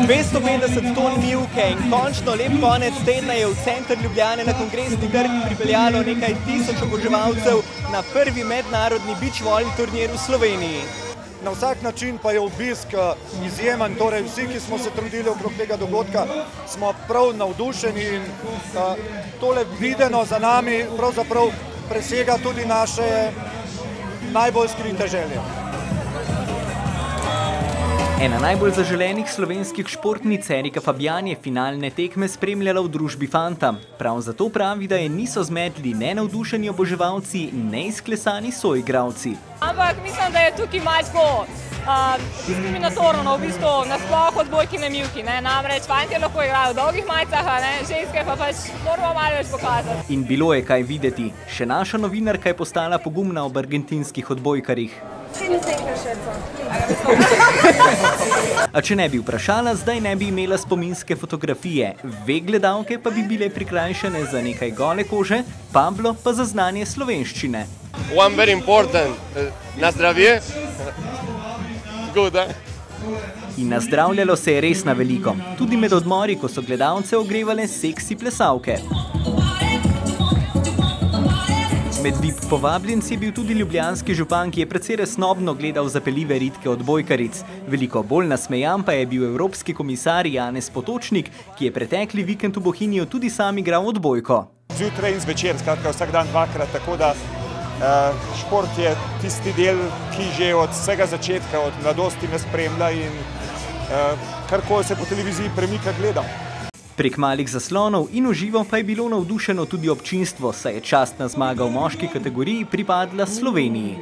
250 ton mivke in končno lep konec tedna je v center Ljubljane na Kongresni trg pripeljalo nekaj tisoč oboževalcev na prvi mednarodni beach volley turnir v Sloveniji. Na vsak način pa je obisk izjemen, torej vsi, ki smo se trudili okrog tega dogodka, smo prav navdušeni in tole videno za nami pravzaprav presega tudi naše najbolj skrite želje. Ena najbolj zaželenih slovenskih športnic Erika Fabjan je finalne tekme spremljala v družbi fanta. Prav zato pravi, da je niso zmedli ne navdušeni oboževalci, ne izklesani soigralci. Ampak mislim, da je tukaj malo diskriminatorno v bistvu nasploh odbojki na mivki. Namreč fantje lahko igrajo v dolgih majicah, ženske pa pač moramo malo več pokazati. In bilo je kaj videti. Še naša novinarka je postala pogumna ob argentinskih odbojkarjih. A če ne bi vprašala, zdaj ne bi imela spominske fotografije. Ve gledalke pa bi bile prikrajšane za nekaj gole kože, Pablo pa za znanje slovenščine. One very important, na zdravje. Good, In nazdravljalo se je res na veliko. Tudi med odmori, ko so gledalce ogrevale seksi plesavke. Med VIP povabljenci je bil tudi ljubljanski župan, ki je precej resnobno gledal zapeljive ritke odbojkaric. Veliko bolj nasmejan pa je bil evropski komisar Janez Potočnik, ki je pretekli vikend v Bohinju tudi sam igral odbojko. Zjutraj in zvečer, skratka vsak dan dvakrat, tako da šport je tisti del, ki že od vsega začetka, od mladosti me spremlja in karkoli se po televiziji premika gledam. Prek malih zaslonov in v živo pa je bilo navdušeno tudi občinstvo, saj je častna zmaga v moški kategoriji pripadla Sloveniji.